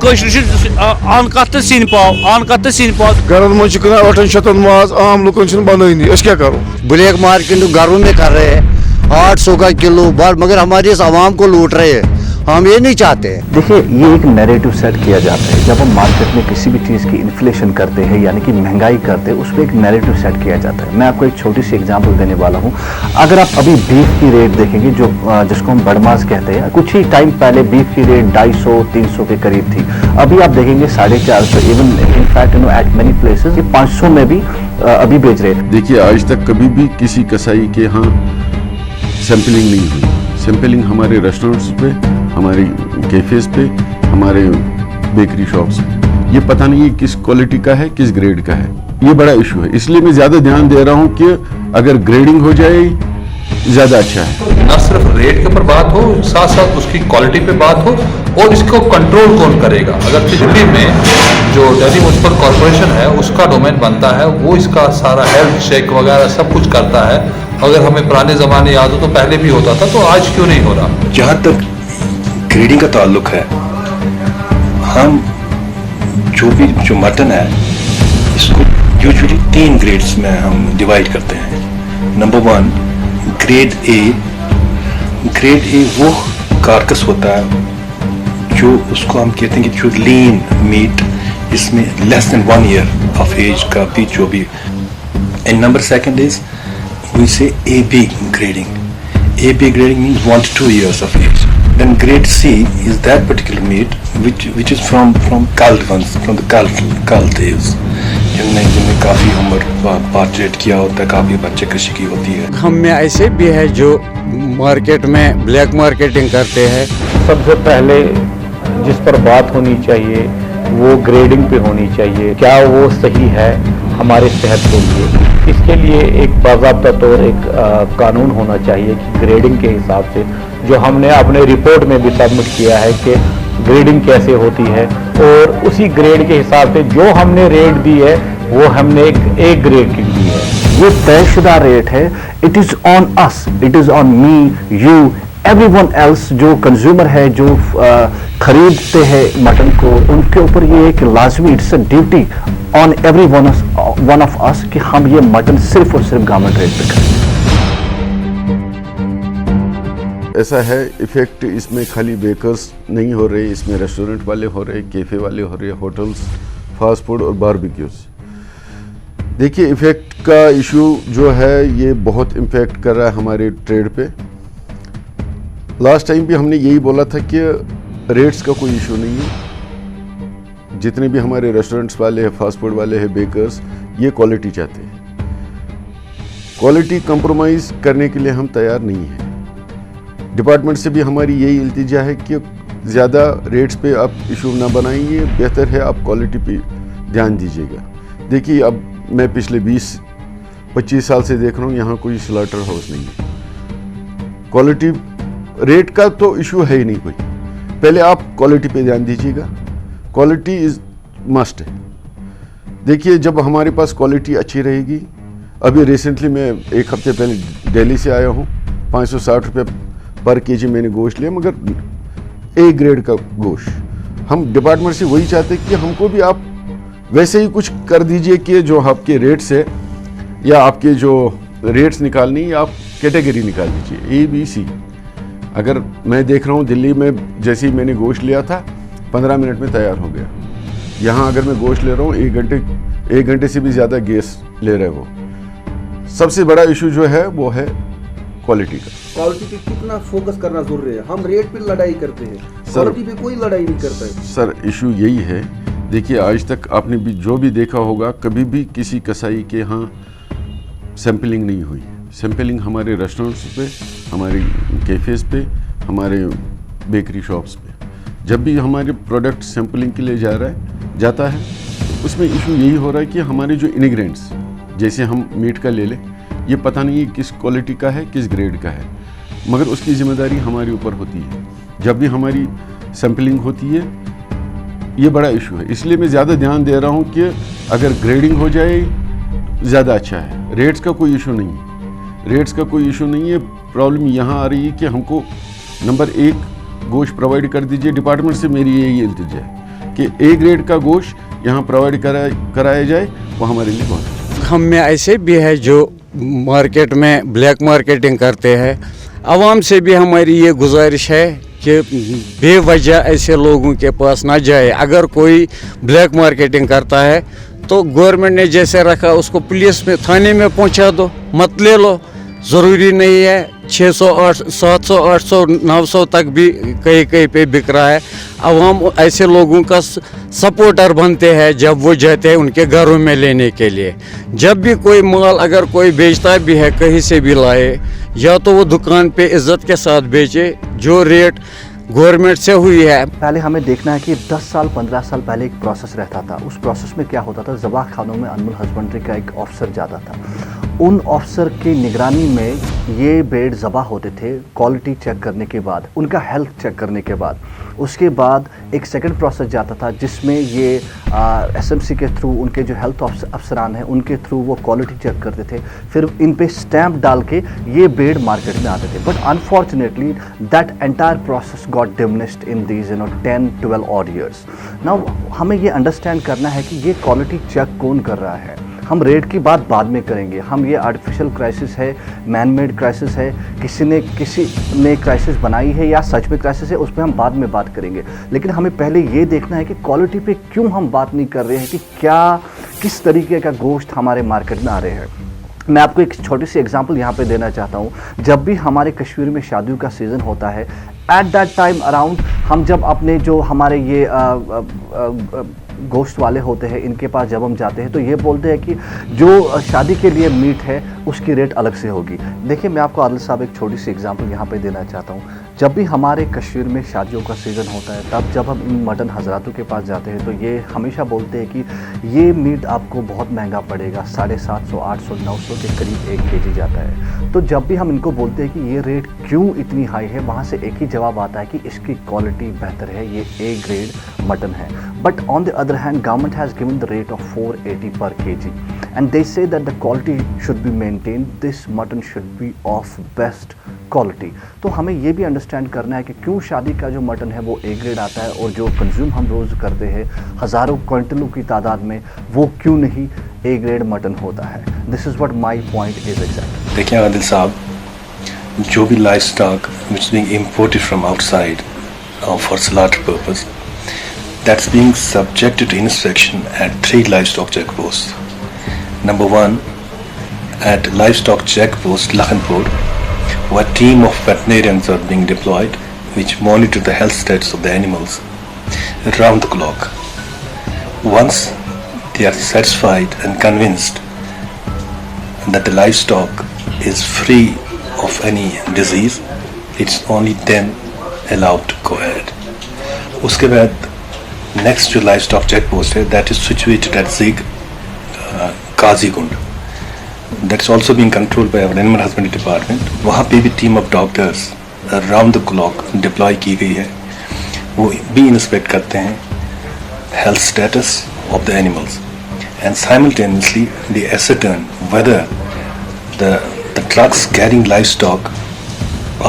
अन कत सिन पाव घर मज 8 शतन माज आम लुकन बनानी क्या करो। ब्लैक मार्केट घरों में कर रहे हैं 800 का किलो मगर हमारे इस आवाम को लूट रहे हैं। हम ये नहीं चाहते। देखिए, ये एक नैरेटिव सेट किया जाता है जब हम मार्केट में किसी भी चीज़ की इन्फ्लेशन करते हैं यानी कि महंगाई करते हैं, उस पर एक नैरेटिव सेट किया जाता है। मैं आपको एक छोटी सी एग्जांपल देने वाला हूं। अगर आप अभी बीफ की रेट देखेंगे जो जिसको हम बड़मास कहते हैं, कुछ ही टाइम पहले बीफ की रेट 250-300 के करीब थी। अभी आप देखेंगे 450, even in fact eight many places 500 में भी अभी बेच रहे हैं। देखिए, आज तक कभी भी किसी कसाई के यहाँ सैंपलिंग नहीं हुई। सैंपलिंग हमारे रेस्टोरेंट्स पे, हमारे कैफेज पे, हमारे बेकरी शॉप्स पे, ये पता नहीं है किस क्वालिटी का है, किस ग्रेड का है। ये बड़ा इशू है, इसलिए मैं ज़्यादा ध्यान दे रहा हूँ कि अगर ग्रेडिंग हो जाए ज़्यादा अच्छा है। न सिर्फ रेट के ऊपर बात हो, साथ साथ उसकी क्वालिटी पे बात हो, और इसको कंट्रोल कौन करेगा। अगर दिल्ली में जो दिल्ली म्युनिसिपल कॉरपोरेशन है उसका डोमेन बनता है, वो इसका सारा हेल्थ चेक वगैरह सब कुछ करता है। अगर हमें पुराने ज़माने याद हो तो पहले भी होता था, तो आज क्यों नहीं हो रहा। जहाँ तक ग्रेडिंग का ताल्लुक है, हम जो मटन है इसको यूजुअली 3 ग्रेड्स में हम डिवाइड करते हैं। Number 1 grade A. Grade A वो कारकस होता है जो उसको हम कहते हैं कि जो लीन मीट, इसमें less than 1 year of age का भी जो भी। And number 2 is we say AB grading. AB grading means 1 to 2 years of age. Then grade C is that particular meat which is from culled ones, from the culled days. जिनमें काफी उम्र part किया होता है, काफी बच्चे कृषि की होती है। हम में ऐसे भी है जो मार्केट में ब्लैक मार्केटिंग करते हैं। सबसे पहले जिस पर बात होनी चाहिए वो ग्रेडिंग पे होनी चाहिए। क्या वो सही है हमारे सेहत के लिए? इसके लिए एक बाज़ाब्ता तौर एक कानून होना चाहिए कि ग्रेडिंग के हिसाब से, जो हमने अपने रिपोर्ट में भी सबमिट किया है कि ग्रेडिंग कैसे होती है, और उसी ग्रेड के हिसाब से जो हमने रेट दी है वो हमने एक ग्रेड की दी है। ये तयशुदा रेट है। It is on us, it is on me, you, everyone else जो कंज्यूमर है, जो खरीदते हैं मटन को, उनके ऊपर ये एक लाजमी, it's a duty on every one of us कि हम ये मटन सिर्फ और सिर्फ गवर्नमेंट रेट पे करें। ऐसा है, इफेक्ट इसमें खाली बेकर्स नहीं हो रहे, इसमें रेस्टोरेंट वाले हो रहे, कैफे वाले हो रहे, होटल्स, फास्ट फूड और बारबेक्यूज। देखिए, इफेक्ट का इशू जो है ये बहुत इम्पैक्ट कर रहा है हमारे ट्रेड पे। लास्ट टाइम भी हमने यही बोला था कि रेट्स का कोई इशू नहीं है। जितने भी हमारे रेस्टोरेंट्स वाले हैं, फास्ट फूड वाले हैं, बेकर्स, ये क्वालिटी चाहते हैं। क्वालिटी कंप्रोमाइज़ करने के लिए हम तैयार नहीं हैं। डिपार्टमेंट से भी हमारी यही इल्तिजा है कि ज़्यादा रेट्स पे आप इशू ना बनाइए, बेहतर है आप क्वालिटी पे ध्यान दीजिएगा। देखिए, अब मैं पिछले 20-25 साल से देख रहा हूँ यहाँ कोई स्लॉटर हाउस नहीं है। क्वालिटी रेट का तो इशू है ही नहीं कोई। पहले आप क्वालिटी पे ध्यान दीजिएगा, क्वालिटी इज मस्ट है। देखिए, जब हमारे पास क्वालिटी अच्छी रहेगी, अभी रिसेंटली मैं 1 हफ्ते पहले दिल्ली से आया हूँ, 560 रुपये पर केजी मैंने गोश्त लिया, मगर ए ग्रेड का गोश्त। हम डिपार्टमेंट से वही चाहते कि हमको भी आप वैसे ही कुछ कर दीजिए कि जो आपके रेट्स है या आपके जो रेट्स निकालनी, आप कैटेगरी निकाल दीजिए ABC। अगर मैं देख रहा हूँ दिल्ली में जैसे ही मैंने गोश्त लिया था 15 मिनट में तैयार हो गया। यहाँ अगर मैं गोश्त ले रहा हूँ 1 घंटे से भी ज़्यादा गैस ले रहे वो। सबसे बड़ा इशू जो है वो है क्वालिटी का। क्वालिटी पे कितना फोकस करना जरूरी है। हम रेट पे लड़ाई करते हैं, क्वालिटी पे कोई लड़ाई नहीं करता है। सर, इशू यही है। देखिए, आज तक आपने भी जो भी देखा होगा, कभी भी किसी कसाई के यहाँ सैंपलिंग नहीं हुई। सैंपलिंग हमारे रेस्टोरेंट्स पे, हमारे कैफेज पे, हमारे बेकरी शॉप्स पे। जब भी हमारे प्रोडक्ट सैंपलिंग के लिए जाता है, उसमें इशू यही हो रहा है कि हमारे जो इंग्रेडिएंट्स, जैसे हम मीट का ले लें, ये पता नहीं है किस क्वालिटी का है, किस ग्रेड का है, मगर उसकी जिम्मेदारी हमारे ऊपर होती है। जब भी हमारी सैंपलिंग होती है, ये बड़ा इशू है। इसलिए मैं ज़्यादा ध्यान दे रहा हूँ कि अगर ग्रेडिंग हो जाए ज़्यादा अच्छा है। रेट्स का कोई इशू नहीं है, रेट्स का कोई इशू नहीं है। प्रॉब्लम यहाँ आ रही है कि हमको नंबर 1 गोश्त प्रोवाइड कर दीजिए। डिपार्टमेंट से मेरी यही इल्तिजा है कि ए ग्रेड का गोश्त यहाँ प्रोवाइड कराया जाए, वो हमारे लिए बहुत अच्छा। हम में ऐसे भी है जो मार्केट में ब्लैक मार्केटिंग करते हैं। आवाम से भी हमारी ये गुजारिश है कि बेवजह ऐसे लोगों के पास ना जाए। अगर कोई ब्लैक मार्केटिंग करता है तो गवर्नमेंट ने जैसे रखा उसको पुलिस में थाने में पहुंचा दो, मत ले लो। ज़रूरी नहीं है 600 700 800 900 तक भी कहीं कहीं पे बिक रहा है। आवाम ऐसे लोगों का सपोर्टर बनते हैं जब वो जाते हैं उनके घरों में लेने के लिए। जब भी कोई माल अगर कोई बेचता भी है कहीं से भी लाए, या तो वो दुकान पे इज्जत के साथ बेचे जो रेट गवर्नमेंट से हुई है। पहले हमें देखना है कि 10 साल 15 साल पहले एक प्रोसेस रहता था। उस प्रोसेस में क्या होता था, ज़बाह खानों में एनिमल हस्बेंड्री का एक ऑफिसर जाता था। उन ऑफिसर की निगरानी में ये भेड़ ज़बाह होते थे। क्वालिटी चेक करने के बाद, उनका हेल्थ चेक करने के बाद, उसके बाद एक सेकंड प्रोसेस जाता था जिसमें ये एसएमसी के थ्रू उनके जो हेल्थ अफसरान हैं उनके थ्रू वो क्वालिटी चेक करते थे। फिर इन पे स्टैंप डाल के ये भेड़ मार्केट में आते थे। But unfortunately that entire process got diminished in these 10-12 odd years। Now हमें ये अंडरस्टैंड करना है कि ये क्वालिटी चेक कौन कर रहा है। हम रेट की बात बाद में करेंगे। हम ये आर्टिफिशियल क्राइसिस है, मैन मेड क्राइसिस है, किसी ने क्राइसिस बनाई है या सच में क्राइसिस है, उस पर हम बाद में बात करेंगे। लेकिन हमें पहले ये देखना है कि क्वालिटी पे क्यों हम बात नहीं कर रहे हैं, कि किस तरीके का गोश्त हमारे मार्केट में आ रहे हैं। मैं आपको एक छोटी सी एग्जांपल यहाँ पे देना चाहता हूँ। जब भी हमारे कश्मीर में शादियों का सीज़न होता है, एट दैट टाइम अराउंड हम जब अपने जो हमारे ये गोश्त वाले होते हैं इनके पास जब हम जाते हैं तो ये बोलते हैं कि जो शादी के लिए मीट है उसकी रेट अलग से होगी। देखिए, मैं आपको आदिल साहब एक छोटी सी एग्जांपल यहाँ पे देना चाहता हूँ। जब भी हमारे कश्मीर में शादियों का सीज़न होता है तब जब हम इन मटन हजरातों के पास जाते हैं तो ये हमेशा बोलते हैं कि ये मीट आपको बहुत महंगा पड़ेगा, 750 800 900 के करीब 1 kg जाता है। तो जब भी हम इनको बोलते हैं कि ये रेट क्यों इतनी हाई है, वहाँ से एक ही जवाब आता है कि इसकी क्वालिटी बेहतर है, ये A ग्रेड मटन है। But on the other hand, government has given the rate of 480 per kg and they say that the quality should be maintained. This mutton should be of best quality. तो हमें ये भी understand करना है कि क्यों शादी का जो मटन है वो A ग्रेड आता है और जो कंज्यूम हम रोज़ करते हैं हज़ारों क्विंटलों की तादाद में, वो क्यों नहीं A ग्रेड मटन होता है। This is what my point is exact. देखिए आदिल साहब, जो भी live stock which is being imported from outside for slaughter purpose, that's being subjected to inspection at 3 livestock checkposts. Number 1, at livestock checkpost Lakhanpur, where a team of veterinarians are being deployed which monitor the health status of the animals around the clock. Once they are satisfied and convinced that the livestock is free of any disease, it's only then allowed to go ahead. उसके बाद next जो livestock check post है that is situated at Zig Qazigund, that is also being controlled by our animal husbandry department. वहाँ पे भी team of doctors around the clock deploy की गई है। वो भी इंस्पेक्ट करते हैं health status of the animals and simultaneously they ascertain whether the trucks carrying livestock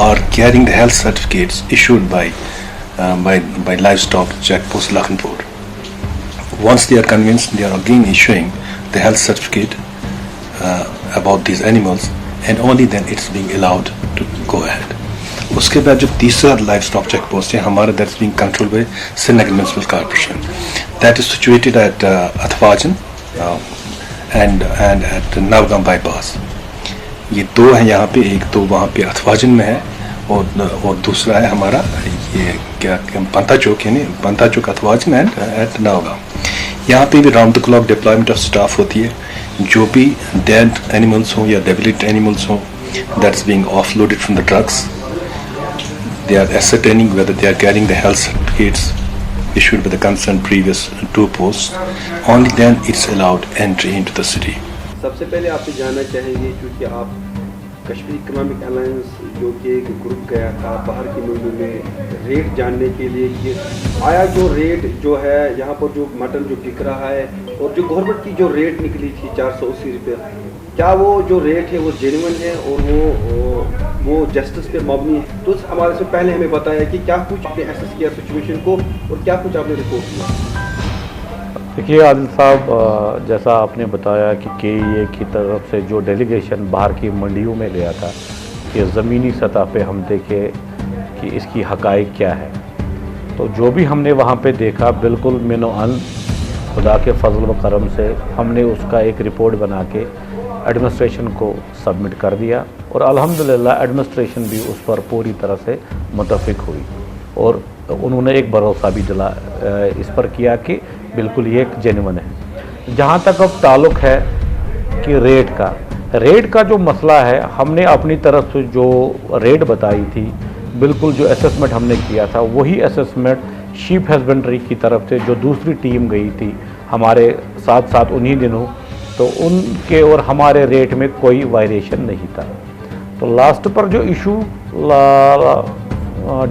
are carrying the health certificates issued by livestock checkpost Lakhanpur. Once they are convinced, they are again issuing the health certificate about these animals, and only then it's being allowed to go ahead. उसके बाद जो तीसरा livestock checkpost है हमारा, that's being controlled by Srinagar Municipal Corporation. That is situated at Athwajan and at Navgam bypass. ये दो हैं यहाँ पे, एक तो वहाँ पे अथवाजन में है और दूसरा है हमारा ये क्या पंथा चौक, यानी पंथा चौक अथवाजन एंड एट नावगाम। यहाँ पे भी round the clock deployment of staff होती है। जो भी डेड एनिमल्स हों या डेबिलिट एनिमल्स हों, that's being offloaded from the trucks, they are ascertaining whether they are carrying the health certificates issued by the concerned previous 2 posts. Only then it's allowed entry into the city. सबसे पहले आपसे जानना चाहेंगे, क्योंकि आप Kashmir economic alliance जो कि एक ग्रुप गया था बाहर की मुल्कों में रेट जानने के लिए कि आया जो रेट जो है यहाँ पर जो मटन जो बिक रहा है और जो गवर्नमेंट की जो रेट निकली थी 480 रुपये, क्या वो जो रेट है वो जेन्युइन है और वो वो जस्टिस पे मबनी है। तो हमारे से पहले हमें बताया कि क्या कुछ आपने एसेस किया सिचुएशन को और क्या कुछ आपने रिपोर्ट किया। देखिए आदिल साहब, जैसा आपने बताया कि KEA की तरफ से जो डेलीगेशन बाहर की मंडियों में गया था कि ज़मीनी सतह पे हम देखें कि इसकी हक़ाइक़ क्या है, तो जो भी हमने वहाँ पे देखा बिल्कुल मिनो अन खुदा के फजल व करम से हमने उसका एक रिपोर्ट बना के एडमिनिस्ट्रेशन को सबमिट कर दिया और अल्हम्दुलिल्लाह एडमिनिस्ट्रेशन भी उस पर पूरी तरह से मुतफ़िक हुई और उन्होंने एक भरोसा भी दिला इस पर किया कि बिल्कुल ये जेन्युइन है। जहाँ तक अब ताल्लुक़ है कि रेट का जो मसला है, हमने अपनी तरफ से जो रेट बताई थी, बिल्कुल जो असेसमेंट हमने किया था वही असेसमेंट शीप हस्बेंड्री की तरफ से जो दूसरी टीम गई थी हमारे साथ साथ उन्हीं दिनों, तो उनके और हमारे रेट में कोई वायरेशन नहीं था। तो लास्ट पर जो इशू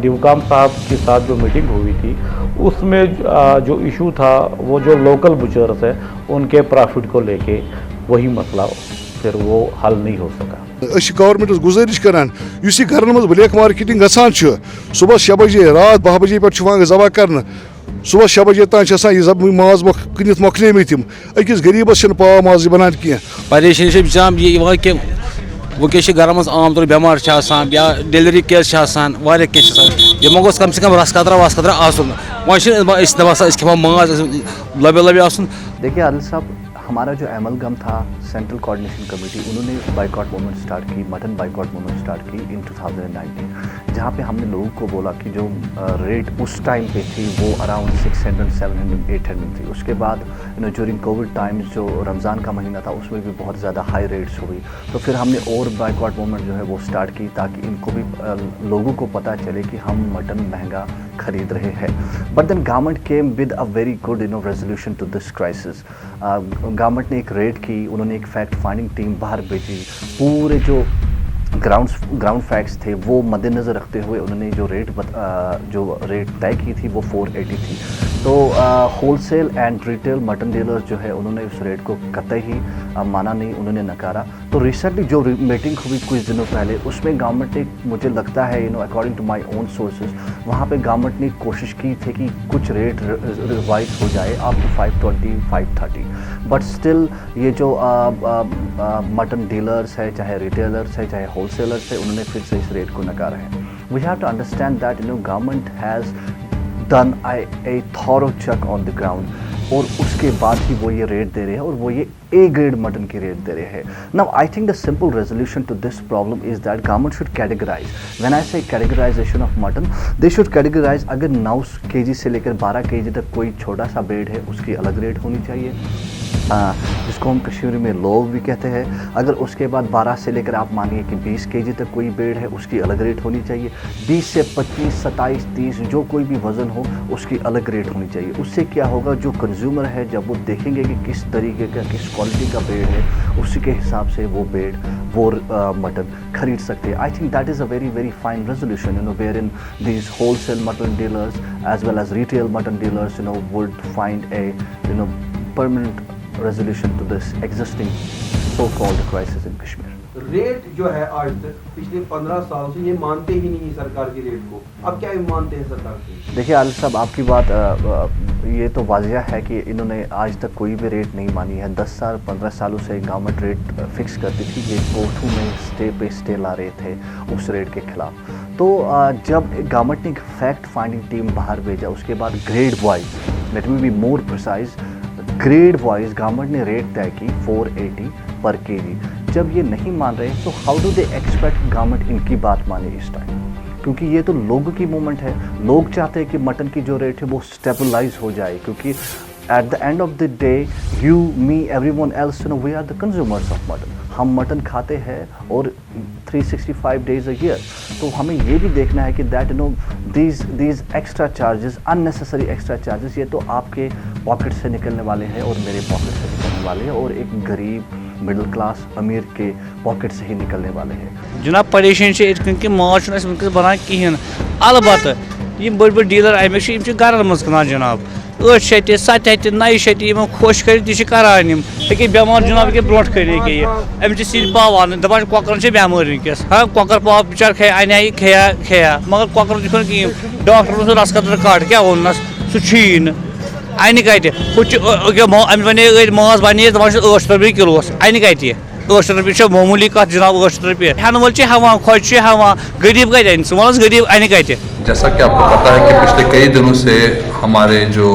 डिवकाम साहब के साथ जो मीटिंग हुई थी उसमें जो इशू था वो जो लोकल बुचर्स है उनके प्रॉफिट को लेके वही मसला फिर वो हल नहीं हो सका। गवर्नमेंट गुजारिश करान इस घर मज ब्लैक मार्केटिंग गसान सुबह 6 बजे रात 12 बजे पे जबा कर सुबह 6 बजे तान माज कनित मकलेम अकिस गरीबस पाव माज बनान कह परेशानी ये कि वह घर मज आम तौर बेमार या डिलीवरी केस यमो गोस कम से कम रस कतरा वस कतरा आसन वह खा माज लबे लबे आसन। देखिए आदिल साहब, हमारा जो एमलगम था सेंट्रल कोऑर्डिनेशन कमेटी, उन्होंने बाइकआउट मूवमेंट स्टार्ट की, मटन बाइकआउट मूवमेंट स्टार्ट की इन 2019, जहाँ पे हमने लोगों को बोला कि जो रेट उस टाइम पे थी वो अराउंड 600, 700, 800 थी। उसके बाद ज्यूरिंग कोविड टाइम्स जो रमज़ान का महीना था उसमें भी बहुत ज़्यादा हाई रेट्स हुई, तो फिर हमने और बाइकआउट मूवमेंट जो है वो स्टार्ट की ताकि इनको भी लोगों को पता चले कि हम मटन महंगा खरीद रहे हैं। But then government came with a very good resolution to this crisis. Government ने एक रेड की, उन्होंने एक फैक्ट फाइंडिंग टीम बाहर भेजी, पूरे जो ग्राउंड फैक्ट्स थे वो मद्देनज़र रखते हुए उन्होंने जो रेट तय की थी वो 480 थी। तो wholesale and retail mutton dealers जो है उन्होंने उस रेट को कतई ही माना नहीं, उन्होंने नकारा। तो रिसेंटली जो मीटिंग हुई कुछ दिनों पहले उसमें गवर्नमेंट ने, मुझे लगता है according to my own sources, वहाँ पे गवर्नमेंट ने कोशिश की थी कि कुछ रेट रिवाइज हो जाए अप टू 520, 530, बट स्टिल ये जो मटन डीलर्स है, चाहे रिटेलर्स है, चाहे होलसेलर्स है, उन्होंने फिर से इस रेट को नकारा है। We have to understand that government has done a thorough check on the ground और उसके बाद ही वो ये रेट दे रहे हैं और वो ये A grade मटन की रेट दे रहे हैं। Now I think the simple resolution to this problem is that government should categorize. When I say categorization of mutton, they should categorize अगर 9 kg से लेकर 12 kg तक कोई छोटा सा ब्रेड है उसकी अलग रेट होनी चाहिए, जिसको हम कश्मीरी में लोग भी कहते हैं। अगर उसके बाद 12 से लेकर आप मानिए कि 20 kg तक कोई ब्रेड है उसकी अलग रेट होनी चाहिए। 20 से 25, 27, 30 जो कोई भी वज़न हो उसकी अलग रेट होनी चाहिए। उससे क्या होगा, जो कंज्यूमर है जब वो देखेंगे कि किस तरीके का, किस क्वालिटी का ब्रेड है, उसी के हिसाब से वो ब्रेड, वो मटन खरीद सकते हैं। I think that is a very very fine resolution wherein these wholesale mutton dealers as well as retail mutton dealers would find a permanent resolution to this existing so-called crisis in Kashmir. Rate जो है आज तक पिछले 15 साल से ये मानते ही नहीं सरकार की रेट को, अब क्या मानते हैं सरकार की? देखिए आलिफ साहब, आपकी बात ये तो वाजिया है कि इन्होंने आज तक कोई भी रेट नहीं मानी है। 10 साल 15 सालों से गवर्नमेंट रेट फिक्स करती थी, ये कोर्टों में स्टे पे स्टे ला रहे थे उस रेट के खिलाफ। तो जब गवर्नमेंट ने एक फैक्ट फाइंडिंग टीम बाहर भेजा, उसके बाद grade wise, let me be more precise, grade wise government ने रेट तय की 480 पर केजी। जब ये नहीं मान रहे तो how do they expect government इनकी बात माने इस टाइम, क्योंकि ये तो लोगों की मूवमेंट है। लोग चाहते हैं कि मटन की जो रेट है वो स्टेबलाइज हो जाए, क्योंकि at the end of the day you, me, everyone else, we are the consumers of mutton. हम मटन खाते हैं और 365 डेज अ ईयर, तो हमें ये भी देखना है कि that these extra charges, unnecessary extra charges, ये तो आपके पॉकेट से निकलने वाले हैं और मेरे पॉकेट से निकलने वाले हैं और एक गरीब मिडिल क्लास अमीर के पॉकेट से ही निकलने वाले हैं। जनाब परेशानी कि माज बनान कहें, अलबत्त बड़ बड़ डीलर अमिक घर मज कनान जनाब, 8 7 9 खुश कर करान ये बेमार जनाब के ब्रोट कर अमिस सीध पावान दपान कॉकर बेमार वनकस हाँ कॉकर पाव बिचार अने खया मगर कॉकर कहें डॉक्टर रस कतर कट क्या वोनस सह अन कत अमिस वे माज बने दपान 8 रुपये किलो अन कत 8 रुपये मामूली कत जनाब 8 रुपये हेन वोल हवा खोज हवा गरीब कत अन वन गरीब अन कत। जैसा कि आपको पता है कि पिछले कई दिनों से हमारे जो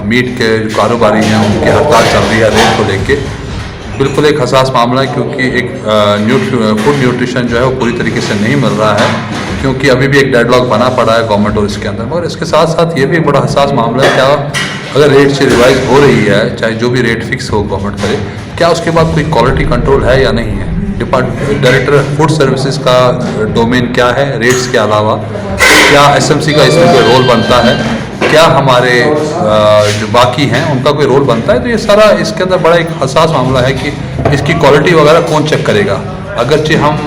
मीट के जो कारोबारी हैं उनकी हड़ताल चल रही है रेट को लेके। बिल्कुल एक हसास मामला है क्योंकि एक फूड न्यूट्रिशन जो है वो पूरी तरीके से नहीं मिल रहा है क्योंकि अभी भी एक डेडलॉक बना पड़ा है गवर्नमेंट और इसके अंदर। और इसके साथ साथ ये भी एक बड़ा हसास मामला है क्या अगर रेट से रिवाइज हो रही है चाहे जो भी रेट फिक्स हो गवर्नमेंट करे क्या उसके बाद कोई क्वालिटी कंट्रोल है या नहीं है। डायरेक्टर फूड सर्विसेज का डोमेन क्या है रेट्स के अलावा, क्या एसएमसी का इसमें कोई रोल बनता है, क्या हमारे जो बाकी हैं उनका कोई रोल बनता है। तो ये सारा इसके अंदर बड़ा एक हसास मामला है कि इसकी क्वालिटी वगैरह कौन चेक करेगा। अगरचे हम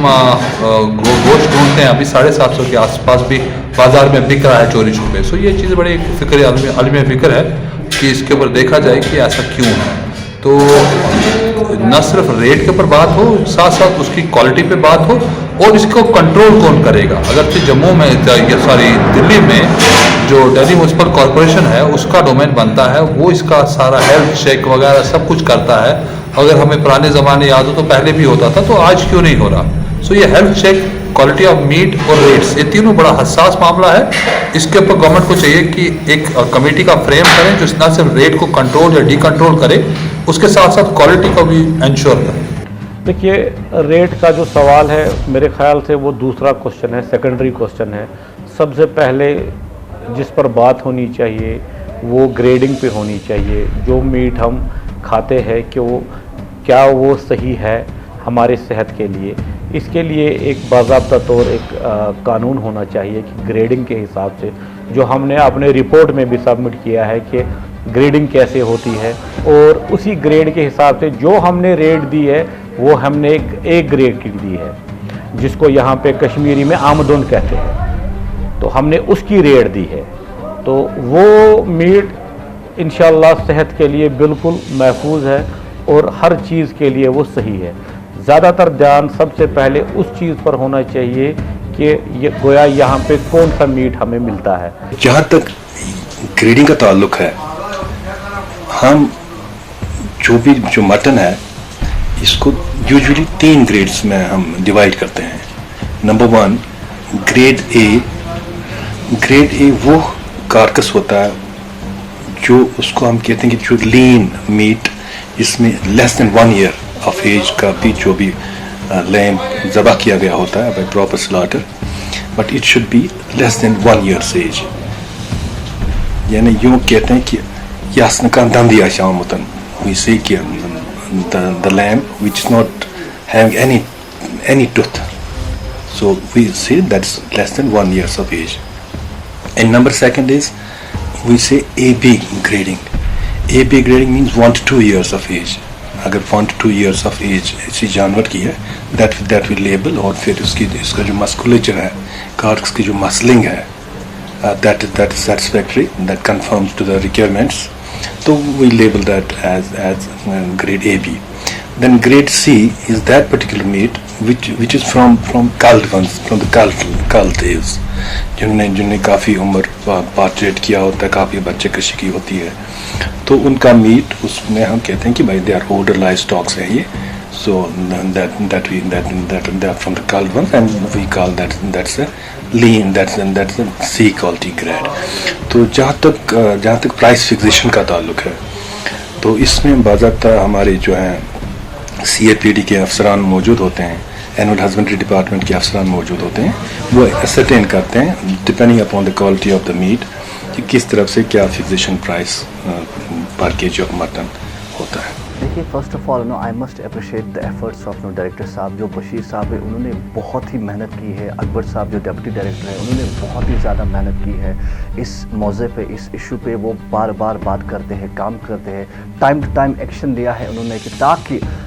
गोश्त ढूंढते हैं अभी 750 के आसपास भी बाज़ार में बिक रहा है चोरी छुपे। सो ये चीज़ बड़ी फिक्र आलमी फिक्र है कि इसके ऊपर देखा जाए कि ऐसा क्यों है। तो न सिर्फ रेट के ऊपर बात हो साथ साथ उसकी क्वालिटी पे बात हो और इसको कंट्रोल कौन करेगा। अगर जम्मू में दिल्ली में जो दिल्ली म्यूनसिपल कॉरपोरेशन है उसका डोमेन बनता है वो इसका सारा हेल्थ चेक वगैरह सब कुछ करता है। अगर हमें पुराने ज़माने याद हो तो पहले भी होता था तो आज क्यों नहीं हो रहा। सो ये health check, quality of meat और रेट्स ये तीनों बड़ा हसास मामला है। इसके ऊपर गवर्नमेंट को चाहिए कि एक कमेटी का फ्रेम करें जो ना सिर्फ रेट को कंट्रोल या डी कंट्रोल करे उसके साथ साथ क्वालिटी को भी इंश्योर करें। देखिए रेट का जो सवाल है मेरे ख्याल से वो दूसरा क्वेश्चन है, सेकेंडरी क्वेश्चन है। सबसे पहले जिस पर बात होनी चाहिए वो ग्रेडिंग पे होनी चाहिए। जो मीट हम खाते हैं कि वो क्या वो सही है हमारे सेहत के लिए। इसके लिए एक बाज़ाब्ता तौर एक कानून होना चाहिए कि ग्रेडिंग के हिसाब से जो हमने अपने रिपोर्ट में भी सबमिट किया है कि ग्रेडिंग कैसे होती है और उसी ग्रेड के हिसाब से जो हमने रेट दी है वो हमने एक ग्रेड की दी है जिसको यहाँ पे कश्मीरी में आमदन कहते हैं। तो हमने उसकी रेट दी है तो वो मीट इंशाल्लाह सेहत के लिए बिल्कुल महफूज है और हर चीज़ के लिए वो सही है। ज़्यादातर ध्यान सबसे पहले उस चीज़ पर होना चाहिए कि ये गोया यहाँ पे कौन सा मीट हमें मिलता है। जहाँ तक ग्रेडिंग का ताल्लुक है हम जो मटन है इसको यूजुअली 3 ग्रेड्स में हम डिवाइड करते हैं। नंबर 1 ग्रेड ए वो कारकस होता है जो उसको हम कहते हैं कि जो लीन मीट इसमें less than 1 year of age का भी जो भी लैम ज़बह किया गया होता है by proper slaughter but it should be less than 1 years age. यानी यूँ कहते हैं कि यस नकान दंदी आशामुतन we say कि the lamb which is not having any tooth, so we say that's less than 1 years of age. And number 2 is we say AB grading. AB grading means 1 to 2 years of age. अगर 1 to 2 years of age इसी जानवर की है that will label और फिर इसका जो musculature है कार्क्स की जो मसलिंग है that is satisfactory, that conforms to the requirements. So we label that as grade AB. Then grade C is that particular meat which is from culled ones, from the culled ewes, जिन्होंने काफ़ी उम्र participate किया होता है, काफ़ी बच्चे कृषि की होती है तो उनका मीट उसमें हम कहते हैं कि भाई दे आर older livestock है ये। So that from the culled ones and we call that's a lean, that's a C quality grade. तो जहाँ तक प्राइस फिक्सेशन का ताल्लुक है तो इसमें बाज़ाब्ता हमारे जो हैं CAPD के अफसरान मौजूद होते हैं, एनुअल हस्बेंड्री डिपार्टमेंट के अफसरान मौजूद होते हैं, वो असरटेन करते हैं depending upon the quality of the meat कि किस तरफ से क्या fixation price per KG of mutton होता है। देखिए first of all I must appreciate the efforts of director साहब। जो बशीर साहब है उन्होंने बहुत ही मेहनत की है। अकबर साहब जो डिप्टी डायरेक्टर है उन्होंने बहुत ही ज़्यादा मेहनत की है इस मौज़े पे, इस इशू पे। वो बार बार बात करते हैं, काम करते हैं, टाइम टू टाइम एक्शन लिया है उन्होंने कि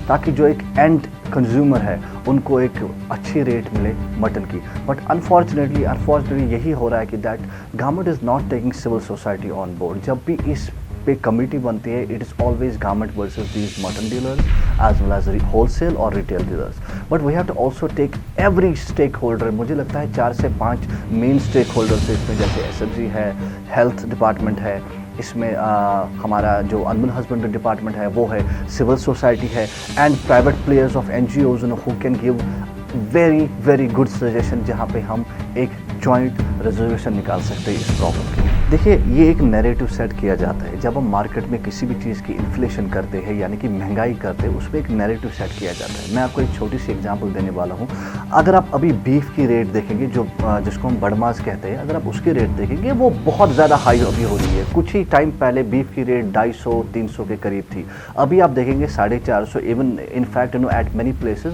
ताकि जो एक एंड कंज्यूमर है उनको एक अच्छी रेट मिले मटन की। बट अनफॉर्चुनेटली यही हो रहा है कि that government is not taking civil society on board. जब भी इस पे कमेटी बनती है, it is always government versus these mutton dealers as well as wholesale और retail dealers. But we have to also take every stakeholder. मुझे लगता है 4 से 5 मेन स्टेक होल्डर्स है इसमें, जैसे SFG है, हेल्थ डिपार्टमेंट है, इसमें हमारा जो एनिमल हस्बेंड्री डिपार्टमेंट है वो है, सिविल सोसाइटी है, and private players of NGOs who can give very good suggestion, जहाँ पे हम एक जॉइंट रेजोल्यूशन निकाल सकते हैं इस प्रॉब्लम के। देखिए, ये एक नैरेटिव सेट किया जाता है जब हम मार्केट में किसी भी चीज़ की इन्फ्लेशन करते हैं, यानी कि महंगाई करते हैं, उसमें एक नैरेटिव सेट किया जाता है। मैं आपको एक छोटी सी एग्जांपल देने वाला हूँ। अगर आप अभी बीफ की रेट देखेंगे, जो जिसको हम बड़मास कहते हैं, अगर आप उसकी रेट देखेंगे वो बहुत ज़्यादा हाई अभी हो रही है। कुछ ही टाइम पहले बीफ की रेट 250-300 के करीब थी, अभी आप देखेंगे 450। Even in fact eight many places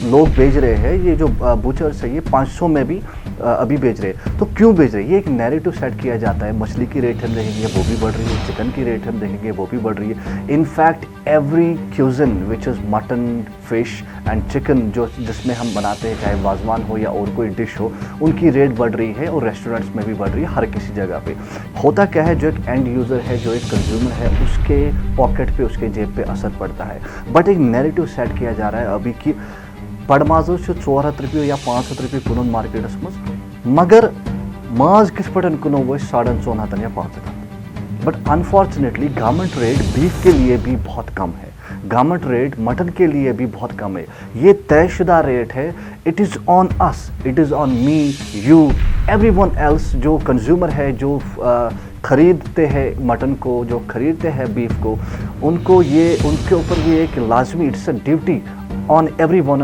लोग बेच रहे हैं, ये जो बुचर्स है ये 500 में भी अभी बेच रहे हैं। तो क्यों बेच रहे हैं? ये एक नैरेटिव सेट किया जाता है। मछली की रेट हम देखेंगे वो भी बढ़ रही है, चिकन की रेट हम देखेंगे वो भी बढ़ रही है। In fact every cuisine which is mutton, fish and chicken, जो जिसमें हम बनाते हैं, चाहे वाजवान हो या और कोई डिश हो, उनकी रेट बढ़ रही है और रेस्टोरेंट्स में भी बढ़ रही है, हर किसी जगह पे। होता क्या है, जो एक एंड यूज़र है, जो एक कंज्यूमर है, उसके पॉकेट पे, उसके जेब पे असर पड़ता है। बट एक नैरेटिव सेट किया जा रहा है अभी कि बड़माजो 400 रुपये या 500 रुपये कुन मार्केटस मज, मगर माज किस पे कुनो वो 450 या 500। But unfortunately government rate beef के लिए भी बहुत कम है, गवर्नमेंट रेट मटन के लिए भी बहुत कम है। ये तयशुदा रेट है। It is on us, it is on me, you, everyone else, जो कंज्यूमर है, जो ख़रीदते हैं मटन को, जो ख़रीदते हैं बीफ को, उनको ये, उनके ऊपर ये एक लाजमी, it's a duty on every one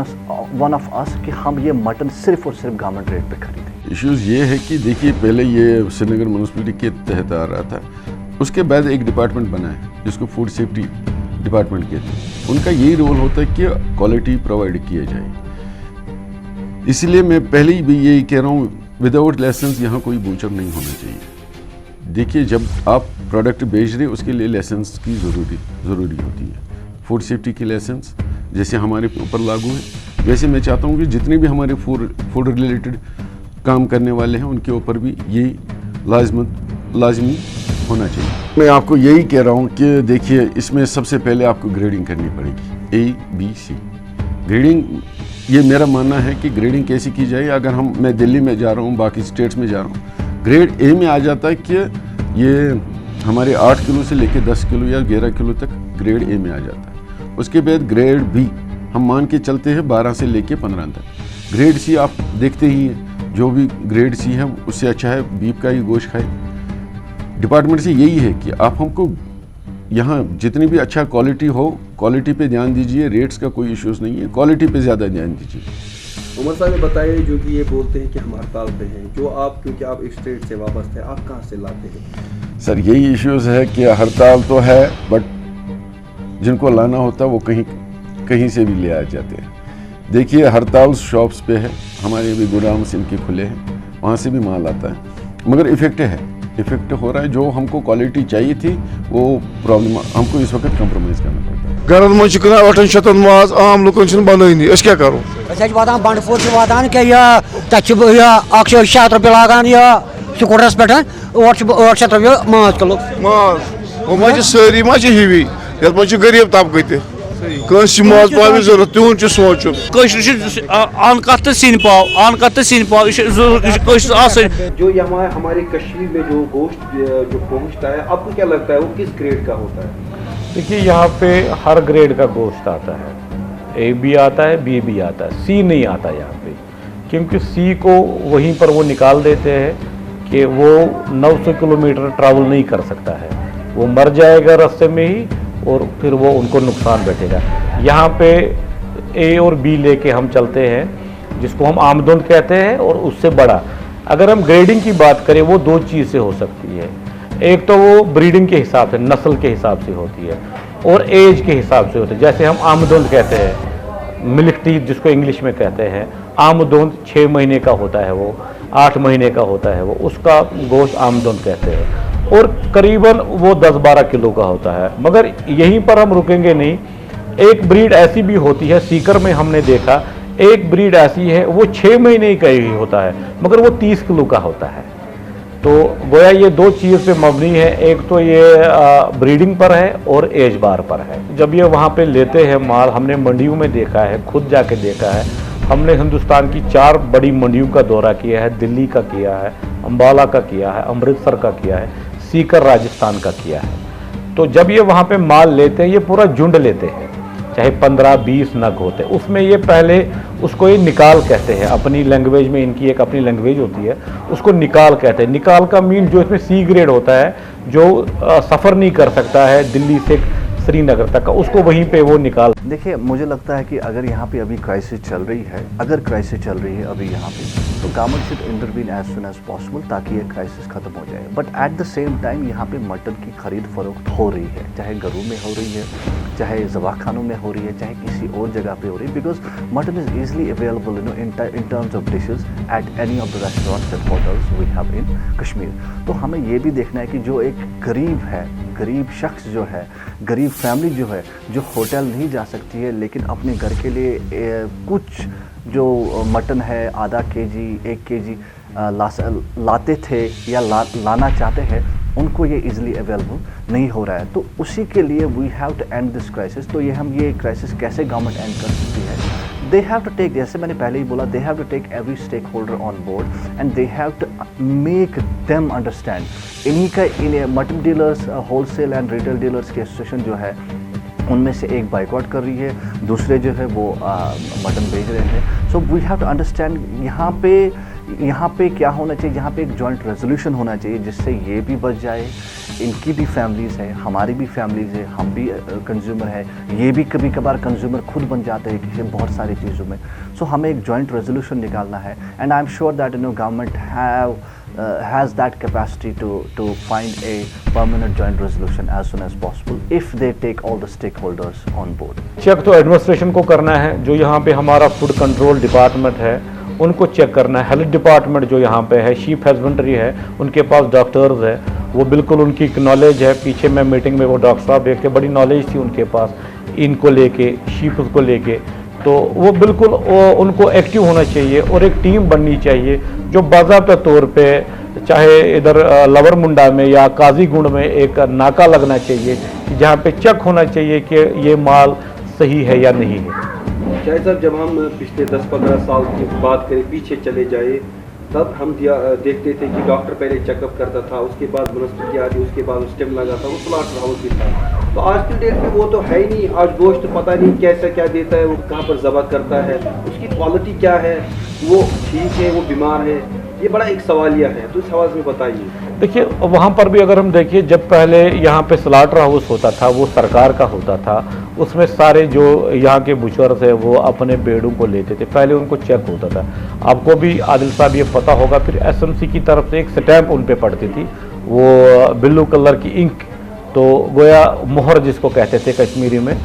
of us कि हम ये मटन सिर्फ और सिर्फ गवर्नमेंट रेट पे खरीदें। इश्यूज़ ये है कि देखिए, पहले ये श्रीनगर म्यूनसिपलिटी के तहत आ रहा था, उसके बाद एक डिपार्टमेंट बना है जिसको फूड सेफ्टी डिपार्टमेंट कहते हैं। उनका यही रोल होता है कि क्वालिटी प्रोवाइड किया जाए। इसलिए मैं पहले ही भी यही कह रहा हूँ, विदाउट लाइसेंस यहाँ कोई बूचर नहीं होना चाहिए। देखिए, जब आप प्रोडक्ट बेच रहे उसके लिए लाइसेंस की ज़रूरी होती है। फूड सेफ्टी की लाइसेंस जैसे हमारे ऊपर लागू है, वैसे मैं चाहता हूँ कि जितने भी हमारे फूड रिलेटेड काम करने वाले हैं उनके ऊपर भी ये लाजमी होना चाहिए। मैं आपको यही कह रहा हूँ कि देखिए, इसमें सबसे पहले आपको ग्रेडिंग करनी पड़ेगी, ABC ग्रेडिंग। ये मेरा मानना है कि ग्रेडिंग कैसे की जाए। अगर मैं दिल्ली में जा रहा हूँ, बाकी स्टेट्स में जा रहा हूँ, ग्रेड A में आ जाता है कि ये हमारे 8 किलो से लेकर 10 किलो या 11 किलो तक ग्रेड A में आ जाता है। उसके बाद ग्रेड B हम मान के चलते हैं 12 से लेकर 15 तक। ग्रेड C आप देखते ही हैं, जो भी ग्रेड C है उससे अच्छा है बीफ का ही गोश्त खाए। डिपार्टमेंट से यही है कि आप हमको यहाँ जितनी भी अच्छा क्वालिटी हो, क्वालिटी पे ध्यान दीजिए। रेट्स का कोई इश्यूज़ नहीं है, क्वालिटी पे ज़्यादा ध्यान दीजिए। उमर साहब ने बताया, जो कि ये बोलते हैं कि हम हड़ताल पे हैं, जो आप, क्योंकि आप एक स्टेट से वापस हैं, आप कहाँ से लाते हैं? सर, यही इश्यूज़ है कि हड़ताल तो है, बट जिनको लाना होता है वो कहीं से भी ले आ जाते हैं। देखिए, हड़ताल शॉप्स पे है, हमारे भी गोदाम्स इनके खुले हैं, वहाँ से भी माल आता है, मगर इफेक्ट हो रहा है। जो हमको क्वालिटी चाहिए थी वो प्रॉब्लम हमको इस वक्त कंप्रोमाइज़ करना पड़ता है। घर मज 800 माज, आम लुकन बनानी, क्या करो? वातान बंडपुर वातान क्या तक 600 रुपये लागान स्कूटरस पे 800 रुपये माज किलो। वो मज सारी मज हिवी, मज गरीब तबके कस माज पाव जरूरत तुन सोचुन अनकत तो सिन पाव जो हमारे कश्मीर में जो गोश्त जो पहुंचता है, आपको क्या लगता है वो किस ग्रेड का होता है? देखिए, यहाँ पे हर ग्रेड का गोश्त आता है, A भी आता है, B भी आता है, C नहीं आता यहाँ पे, क्योंकि C को वहीं पर वो निकाल देते हैं कि वो 900 किलोमीटर ट्रैवल नहीं कर सकता है, वो मर जाएगा रास्ते में ही और फिर वो उनको नुकसान बैठेगा। यहाँ पे A और B लेके हम चलते हैं, जिसको हम आमदोद कहते हैं, और उससे बड़ा। अगर हम ग्रेडिंग की बात करें, वो 2 चीज़ से हो सकती है। एक तो वो ब्रीडिंग के हिसाब से, नस्ल के हिसाब से होती है, और एज के हिसाब से होती है। जैसे हम आमदोद कहते हैं, मिल्क टीथ जिसको इंग्लिश में कहते हैं, आमदोद 6 महीने का होता है, वो 8 महीने का होता है, वो उसका गोश्त आमदोद कहते हैं, और करीबन वो 10-12 किलो का होता है। मगर यहीं पर हम रुकेंगे नहीं, एक ब्रीड ऐसी भी होती है, सीकर में हमने देखा एक ब्रीड ऐसी है वो 6 महीने का ही होता है मगर वो 30 किलो का होता है। तो गोया ये दो चीज़ पे मबनी है, एक तो ये ब्रीडिंग पर है और एज बार पर है। जब ये वहाँ पे लेते हैं माल, हमने मंडियों में देखा है, खुद जाके देखा है, हमने हिंदुस्तान की 4 बड़ी मंडियों का दौरा किया है, दिल्ली का किया है, अम्बाला का किया है, अमृतसर का किया है, सीकर राजस्थान का किया है। तो जब ये वहाँ पे माल लेते हैं, ये पूरा झुंड लेते हैं, चाहे 15-20 नग होते हैं, उसमें ये पहले उसको ये निकाल कहते हैं, अपनी लैंग्वेज में इनकी एक अपनी लैंग्वेज होती है, उसको निकाल कहते हैं। निकाल का मीन जो इसमें सी ग्रेड होता है, जो सफ़र नहीं कर सकता है दिल्ली से श्रीनगर तक का, उसको वहीं पे वो निकाल। देखिए, मुझे लगता है कि अगर यहाँ पे अभी क्राइसिस चल रही है, अगर क्राइसिस चल रही है अभी यहाँ पे, तो government should intervene as soon as possible ताकि ये क्राइसिस खत्म हो जाए। But at the same time यहाँ पे मटन की खरीद फरोख्त हो रही है, चाहे घरों में हो रही है, चाहे ज़बाखानों में हो रही है, चाहे किसी और जगह पे हो रही है, because mutton is easily available in terms of dishes at any of the restaurants and hotels we have in Kashmir. तो हमें ये भी देखना है कि जो एक गरीब है, गरीब शख्स जो है, गरीब फैमिली जो है, जो होटल नहीं जा सकती है लेकिन अपने घर के लिए कुछ जो मटन है आधा केजी 1 केजी लाते थे या लाना चाहते हैं, उनको ये इजीली अवेलेबल नहीं हो रहा है। तो उसी के लिए we have to end this crisis. तो ये क्राइसिस कैसे गवर्नमेंट एंड कर सकती है? दे हैव टू टेक, जैसे मैंने पहले ही बोला, they have to take every stakeholder on board and they have to make them understand. इन्हीं का mutton dealers, wholesale and retail dealers की एसोसिएशन जो है, उनमें से एक बाइकआउट कर रही है, दूसरे जो है वो मटन बेच रहे हैं। So we have to understand यहाँ पे क्या होना चाहिए, यहाँ पे एक जॉइंट रेजोल्यूशन होना चाहिए जिससे ये भी बच जाए, इनकी भी फैमिलीज़ है, हमारी भी फैमिलीज़ है, हम भी कंज्यूमर है, ये भी कभी कभार कंज्यूमर खुद बन जाते हैं किसी बहुत सारी चीज़ों में। सो हमें एक जॉइंट रेजोल्यूशन निकालना है and I am sure that government has that capacity to find a permanent joint resolution as soon as possible if they take all the stakeholders on board. Check तो एडमिनिस्ट्रेशन को करना है, जो यहाँ पे हमारा फूड कंट्रोल डिपार्टमेंट है उनको चेक करना है, हेल्थ डिपार्टमेंट जो यहाँ पे है, शीप हस्बेंड्री है, उनके पास डॉक्टर्स है, वो बिल्कुल उनकी नॉलेज है। पीछे मैं मीटिंग में वो डॉक्टर साहब देख के बड़ी नॉलेज थी उनके पास इनको लेके, शीप को लेके, तो वो बिल्कुल उनको एक्टिव होना चाहिए और एक टीम बननी चाहिए जो बाज़ाब्ता तौर पे, चाहे इधर लवर मुंडा में या काजीगुंड में एक नाका लगना चाहिए जहाँ पे चेक होना चाहिए कि ये माल सही है या नहीं है। शायद साहब, जब हम पिछले 10-15 साल की बात करें, पीछे चले जाए, तब हम देखते थे कि डॉक्टर पहले चेकअप करता था, उसके बाद वनस्पति आदि, उसके बाद स्टेम लगा था, वो स्लॉटर हाउस भी था। तो आज की डेट में वो तो है ही नहीं। आज गोश्त पता नहीं कैसा क्या देता है, वो कहाँ पर ज़बह करता है, उसकी क्वालिटी क्या है, वो ठीक है, वो बीमार है, ये बड़ा एक सवालिया है। तो इस हवाले में बताइए। देखिए, वहाँ पर भी अगर हम देखिए, जब पहले यहाँ पे स्लॉटर हाउस होता था वो सरकार का होता था, उसमें सारे जो यहाँ के बुचर्स है वो अपने बेड़ों को लेते थे, पहले उनको चेक होता था। आपको भी आदिल साहब ये पता होगा, फिर एसएमसी की तरफ से एक स्टैंप उन पे पड़ती थी, वो ब्लू कलर की इंक, तो गोया मोहर जिसको कहते थे कश्मीरी में।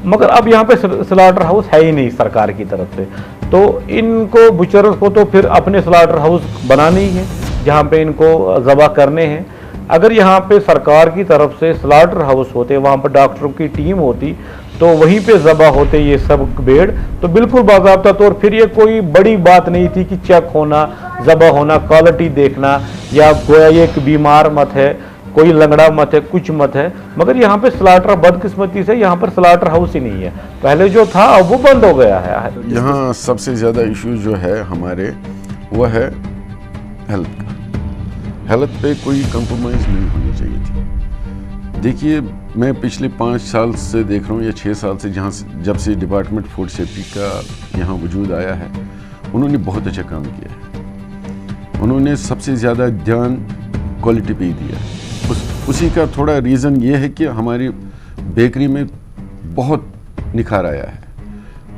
मगर अब यहाँ पे स्लॉटर हाउस है ही नहीं सरकार की तरफ से, तो इनको बुचर्स को तो फिर अपने स्लॉटर हाउस बनाने ही है जहाँ पे इनको ज़बह करने हैं। अगर यहाँ पे सरकार की तरफ से स्लॉटर हाउस होते, वहाँ पर डॉक्टरों की टीम होती, तो वहीं पे ज़बह होते ये सब भेड़, तो बिल्कुल बाज़ाब्ता तौर फिर ये कोई बड़ी बात नहीं थी कि चेक होना, ज़बह होना, क्वालिटी देखना, या गोया ये एक बीमार मत है, कोई लंगड़ा मत है, कुछ मत है। मगर यहाँ पे स्लॉटर, बदकिस्मती से यहाँ पर स्लॉटर हाउस ही नहीं है, पहले जो था अब वो बंद हो गया है। यहाँ सबसे ज़्यादा इशू जो है हमारे, वो है हेल्थ का। हेल्थ पे कोई कंप्रोमाइज़ नहीं होनी चाहिए थी। देखिए, मैं पिछले 5 साल से देख रहा हूँ या 6 साल से, जब से डिपार्टमेंट फूड सेफ्टी का यहाँ वजूद आया है, उन्होंने बहुत अच्छा काम किया है। उन्होंने सबसे ज़्यादा ध्यान क्वालिटी पे ही दिया है। उसी का थोड़ा रीज़न ये है कि हमारी बेकरी में बहुत निखार आया है।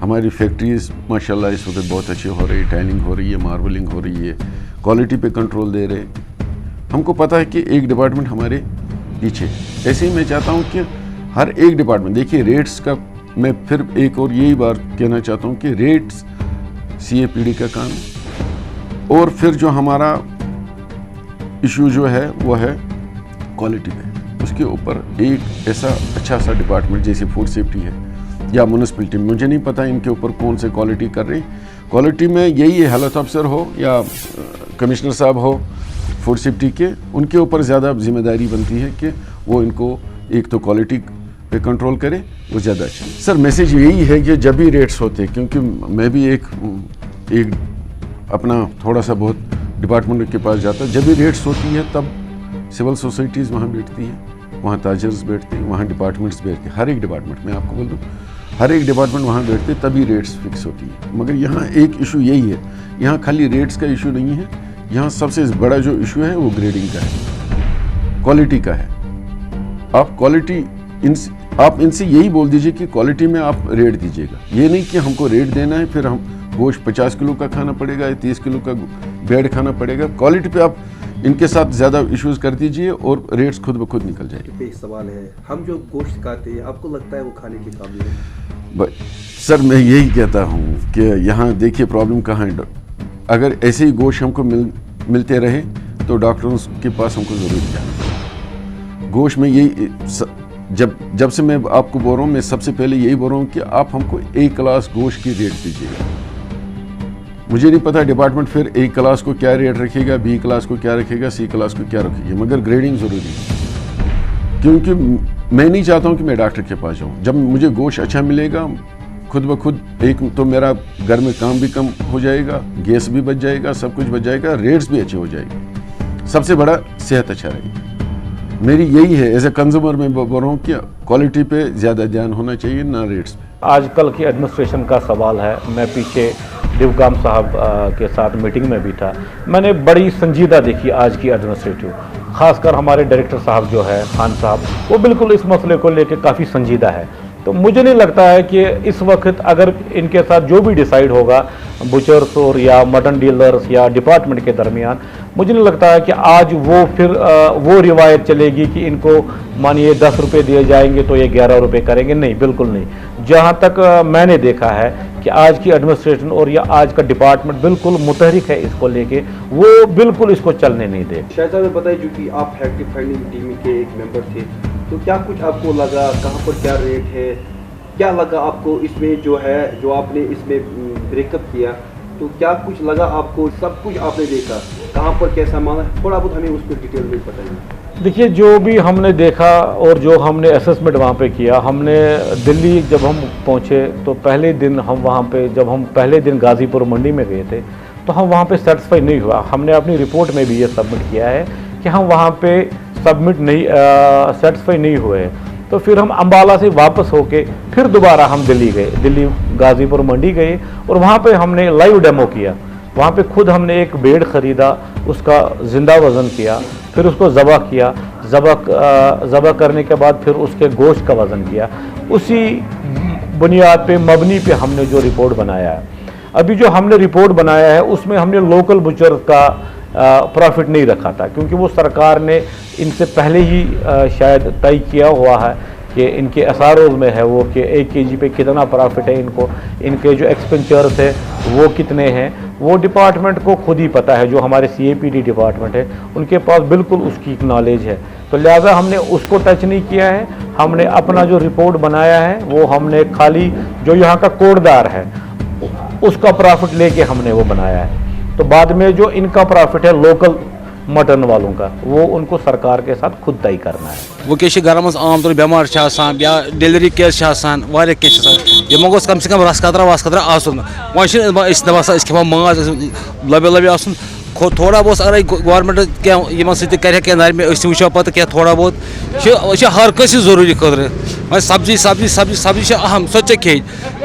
हमारी फैक्ट्रीज माशाल्लाह इस वक्त बहुत अच्छी हो रही है, टाइलिंग हो रही है, मार्बलिंग हो रही है, क्वालिटी पे कंट्रोल दे रहे हैं। हमको पता है कि एक डिपार्टमेंट हमारे पीछे। ऐसे ही मैं चाहता हूँ कि हर एक डिपार्टमेंट, देखिए रेट्स का मैं फिर एक और यही बात कहना चाहता हूँ कि रेट्स CAPD का काम है, और फिर जो हमारा इशू जो है वो है क्वालिटी पे, उसके ऊपर एक ऐसा अच्छा सा डिपार्टमेंट जैसे फूड सेफ्टी है, या म्यूनसिपलिटी, मुझे नहीं पता इनके ऊपर कौन से क्वालिटी कर रही। क्वालिटी में यही है, हेल्थ ऑफिसर हो या कमिश्नर साहब हो फूड सेफ्टी के, उनके ऊपर ज़्यादा जिम्मेदारी बनती है कि वो इनको एक तो क्वालिटी पे कंट्रोल करे, वो ज़्यादा अच्छा। सर मैसेज यही है कि जब भी रेट्स होते, क्योंकि मैं भी एक अपना थोड़ा सा बहुत डिपार्टमेंट के पास जाता, जब भी रेट्स होती है तब सिविल सोसाइटीज़ वहाँ बैठती हैं, वहाँ ताजर्स बैठते हैं, वहाँ डिपार्टमेंट्स बैठते हैं, हर एक डिपार्टमेंट में आपको बोल दूँ, हर एक डिपार्टमेंट वहाँ बैठते तभी रेट्स फिक्स होती है। मगर यहाँ एक इशू यही है, यहाँ खाली रेट्स का इशू नहीं है, यहाँ सबसे बड़ा जो इशू है वो ग्रेडिंग का है, क्वालिटी का है। आप क्वालिटी आप इनसे यही बोल दीजिए कि क्वालिटी में आप रेट दीजिएगा, ये नहीं कि हमको रेट देना है फिर हम गोश्त 50 किलो का खाना पड़ेगा या 30 किलो का बेड खाना पड़ेगा। क्वालिटी पे आप इनके साथ ज़्यादा इश्यूज कर दीजिए और रेट्स खुद ब खुद निकल जाएंगे। एक सवाल है, हम जो गोश्त खाते हैं आपको लगता है वो खाने के काबिल है? सर मैं यही कहता हूँ कि यहाँ देखिए प्रॉब्लम कहाँ है। अगर ऐसे ही गोश्त हमको मिलते रहे तो डॉक्टरों के पास हमको ज़रूर जाना। गोश्त में यही जब से मैं आपको बोल रहा हूँ, मैं सबसे पहले यही बोल रहा हूँ कि आप हमको A क्लास गोश्त की रेट दीजिएगा। मुझे नहीं पता डिपार्टमेंट फिर A क्लास को क्या रेट रखेगा, B क्लास को क्या रखेगा, C क्लास को क्या रखेगा, मगर ग्रेडिंग ज़रूरी है। क्योंकि मैं नहीं चाहता हूँ कि मैं डॉक्टर के पास जाऊँ। जब मुझे गोश्त अच्छा मिलेगा खुद ब खुद, एक तो मेरा घर में काम भी कम हो जाएगा, गैस भी बच जाएगा, सब कुछ बच जाएगा, रेट्स भी अच्छे हो जाएंगे, सबसे बड़ा सेहत अच्छा रहेगी। मेरी यही है एज ए कंज्यूमर में बोल रहा हूँ कि क्वालिटी पे ज़्यादा ध्यान होना चाहिए, ना रेट्स पे। आजकल की एडमिनिस्ट्रेशन का सवाल है। मैं पीछे डिवगाम साहब के साथ मीटिंग में भी था, मैंने बड़ी संजीदा देखी आज की एडमिनिस्ट्रेटिव, खासकर हमारे डायरेक्टर साहब जो है खान साहब, वो बिल्कुल इस मसले को लेकर काफ़ी संजीदा है। तो मुझे नहीं लगता है कि इस वक्त अगर इनके साथ जो भी डिसाइड होगा बुचर्स और या मटन डीलर्स या डिपार्टमेंट के दरमियान, मुझे नहीं लगता है कि आज वो फिर वो रिवायत चलेगी कि इनको मानिए 10 रुपये दिए जाएंगे तो ये 11 रुपये करेंगे। नहीं, बिल्कुल नहीं। जहाँ तक मैंने देखा है कि आज की एडमिनिस्ट्रेशन और या आज का डिपार्टमेंट बिल्कुल मुतहरिक है इसको लेके, वो बिल्कुल इसको चलने नहीं दे। शायद साहब बताइए, चूँकि आप फैक्ट फाइंडिंग टीम के एक मेंबर थे, तो क्या कुछ आपको लगा, कहाँ पर क्या रेट है, क्या लगा आपको इसमें जो है, जो आपने इसमें ब्रेकअप किया, तो क्या कुछ लगा आपको? सब कुछ आपने देखा, कहाँ पर कैसा माना, थोड़ा बहुत हमें उस पर डिटेल में बताइए। देखिए, जो भी हमने देखा और जो हमने असेसमेंट वहाँ पे किया, हमने दिल्ली जब हम पहुँचे तो पहले दिन हम वहाँ पे, जब हम पहले दिन गाज़ीपुर मंडी में गए थे तो हम वहाँ पे सेटिस्फाई नहीं हुआ। हमने अपनी रिपोर्ट में भी ये सबमिट किया है कि हम वहाँ पे सेटिस्फाई नहीं हुए। तो फिर हम अम्बाला से वापस होके फिर दोबारा हम दिल्ली गए, दिल्ली गाज़ीपुर मंडी गए और वहाँ पे हमने लाइव डेमो किया। वहाँ पे खुद हमने एक बेड ख़रीदा, उसका ज़िंदा वज़न किया, फिर उसको ज़बह किया, ज़बह करने के बाद फिर उसके गोश्त का वज़न किया। उसी बुनियाद पे मबनी पे हमने जो रिपोर्ट बनाया है, अभी जो हमने रिपोर्ट बनाया है उसमें हमने लोकल बुचर का प्रॉफिट नहीं रखा था, क्योंकि वो सरकार ने इनसे पहले ही शायद तय किया हुआ है कि इनके एसआरओज़ में है वो कि 1 केजी पे कितना प्रॉफिट है इनको, इनके जो एक्सपेंचर्स है वो कितने हैं, वो डिपार्टमेंट को खुद ही पता है। जो हमारे CAPD डिपार्टमेंट है उनके पास बिल्कुल उसकी नॉलेज है, तो लिहाजा हमने उसको टच नहीं किया है। हमने अपना जो रिपोर्ट बनाया है वो हमने खाली जो यहाँ का कोडदार है उसका प्रॉफिट लेके हमने वो बनाया है। तो बाद में जो इनका प्रॉफिट है लोकल मटन वालों का, वो उनको सरकार के साथ खुद तय करना है। वो घर मज आम तौर बेमार या डिलीवरी केस यमो कम से कम रस कतरा वस कतरा आसन वह खेमा माज लबे लबे आसन थोड़ा बहुत अगर गवर्नमेंट क्या सो पे क्या थोड़ा बहुत हर कस जरूरी खतर वह सब्जी सब्जी सब्जी सब्जी अहम सो खे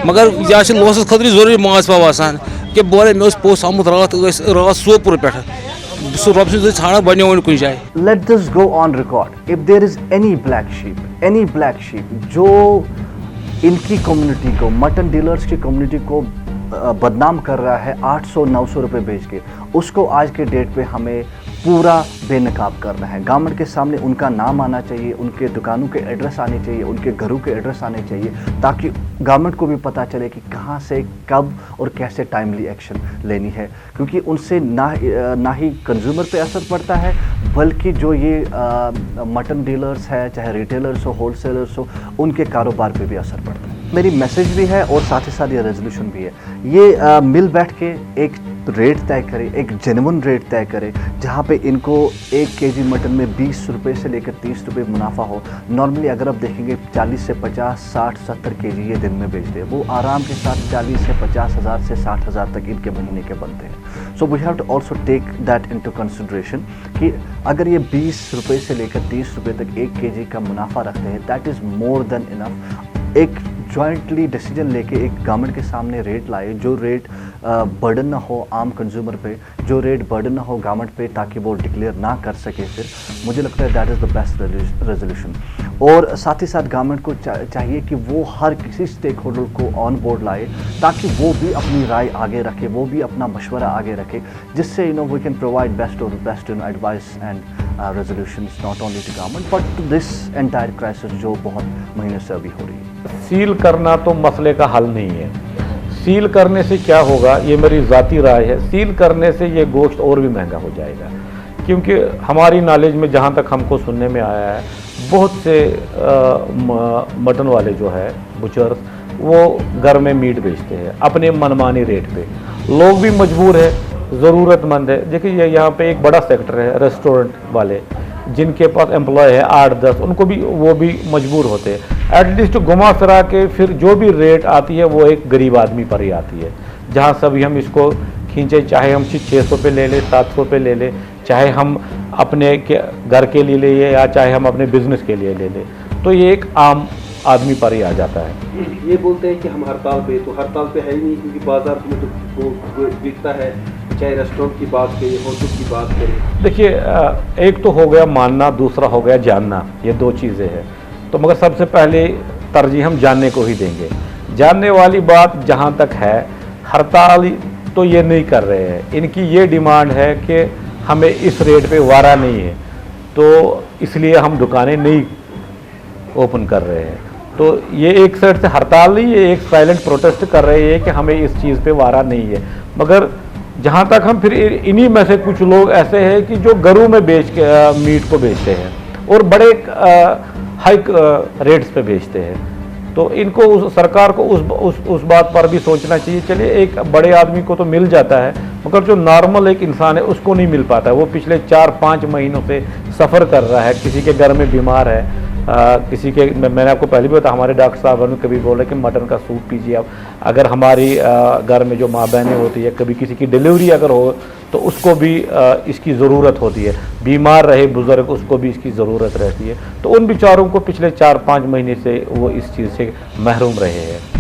मगर यह लोसस खतर जरूरी माज पाव आसान कि बोले मे पोस्ट आमुत रात सोपुर पे सो रब ाड़ा बनो वन कुछ जाए। Let this go on record, if there is any black sheep जो इनकी कम्युनिटी को, मटन डीलर्स की कम्युनिटी को बदनाम कर रहा है 800-900 रुपये बेच के, उसको आज के डेट पे हमें पूरा बेनकाब करना है। गवर्नमेंट के सामने उनका नाम आना चाहिए, उनके दुकानों के एड्रेस आने चाहिए, उनके घरों के एड्रेस आने चाहिए, ताकि गवर्नमेंट को भी पता चले कि कहाँ से कब और कैसे टाइमली एक्शन लेनी है। क्योंकि उनसे ना ही कंज्यूमर पे असर पड़ता है, बल्कि जो ये मटन डीलर्स है, चाहे रिटेलर्स हो, होलसेलर्स हो, उनके कारोबार पे भी असर पड़ता है। मेरी मैसेज भी है और साथ ही साथ ये रेजोल्यूशन भी है। ये मिल बैठ के एक रेट तय करे, एक जेन्युइन रेट तय करे, जहाँ पे इनको 1 केजी मटन में 20 रुपये से लेकर 30 रुपये मुनाफा हो। नॉर्मली अगर आप देखेंगे 40 से 50, 60, 70 केजी ये दिन में बेचते हैं, वो आराम के साथ 40 से 50 हज़ार से 60 हज़ार तक इनके महीने के बनते हैं। So we have to also take that into consideration कि अगर ये 20 रुपये से लेकर 30 रुपये तक 1 केजी का मुनाफा रखते हैं, that is more than enough. एक जॉइंटली डिसीजन लेके एक गवर्नमेंट के सामने रेट लाए, जो रेट बर्डन ना हो आम कंज्यूमर पे, जो रेट बर्डन ना हो गवर्नमेंट पे, ताकि वो डिक्लेयर ना कर सके। फिर मुझे लगता है that is the best resolution. और साथ ही साथ गवर्नमेंट को चाहिए कि वो हर किसी स्टेक होल्डर को ऑन बोर्ड लाए, ताकि वो भी अपनी राय आगे रखे, वो भी अपना मशवरा आगे रखे, जिससे we can provide best advice and resolutions not only to government but to this entire crisis जो बहुत महीने से अभी हो रही है। सील करना तो मसले का हल नहीं है। सील करने से क्या होगा, ये मेरी ज़ाती राय है, सील करने से ये गोश्त और भी महंगा हो जाएगा। क्योंकि हमारी नॉलेज में जहाँ तक हमको सुनने में आया है, बहुत से मटन वाले जो है बुचर्स, वो घर में मीट बेचते हैं अपने मनमानी रेट पे। लोग भी मजबूर है, ज़रूरतमंद है। देखिए यहाँ पे एक बड़ा सेक्टर है रेस्टोरेंट वाले, जिनके पास एम्प्लॉय है 8-10, उनको भी वो भी मजबूर होते हैं। एटलीस्ट घुमा फिरा के फिर जो भी रेट आती है वो एक गरीब आदमी पर ही आती है। जहाँ सभी हम इसको खींचे, चाहे हम 600 पे ले ले, 700 पे ले ले, चाहे हम अपने घर के लिए ले या चाहे हम अपने बिजनेस के लिए ले ले, तो ये एक आम आदमी पर ही आ जाता है। ये बोलते हैं कि हम हड़ताल पे, तो हड़ताल पे है ही नहीं, क्योंकि बाजार में तो वो बिकता है, चाहे रेस्टोरेंट की बात करें, होटल की बात करें। देखिए एक तो हो गया मानना, दूसरा हो गया जानना, ये 2 चीज़ें हैं। तो मगर सबसे पहले तरजीह हम जानने को ही देंगे। जानने वाली बात जहाँ तक है, हड़ताल तो ये नहीं कर रहे हैं, इनकी ये डिमांड है कि हमें इस रेट पे वारा नहीं है, तो इसलिए हम दुकानें नहीं ओपन कर रहे हैं। तो ये एक साइड से हड़ताल नहीं, ये एक साइलेंट प्रोटेस्ट कर रहे हैं कि हमें इस चीज़ पे वारा नहीं है। मगर जहाँ तक हम फिर इन्हीं में से कुछ लोग ऐसे हैं कि जो घरों में बेच के मीट को बेचते हैं और बड़े हाई रेट्स पे बेचते हैं। तो इनको सरकार को उस बात पर भी सोचना चाहिए। चलिए एक बड़े आदमी को तो मिल जाता है, मगर जो नॉर्मल एक इंसान है उसको नहीं मिल पाता है। वो पिछले 4-5 महीनों से सफ़र कर रहा है, किसी के घर में बीमार है, किसी के, मैंने आपको पहले भी बताया, हमारे डॉक्टर साहब ने कभी बोला कि मटन का सूप पीजिए आप। अगर हमारी घर में जो माँ बहनें होती है, कभी किसी की डिलीवरी अगर हो तो उसको भी इसकी ज़रूरत होती है। बीमार रहे बुज़ुर्ग, उसको भी इसकी ज़रूरत रहती है। तो उन बेचारों को पिछले 4-5 महीने से वो इस चीज़ से महरूम रहे हैं।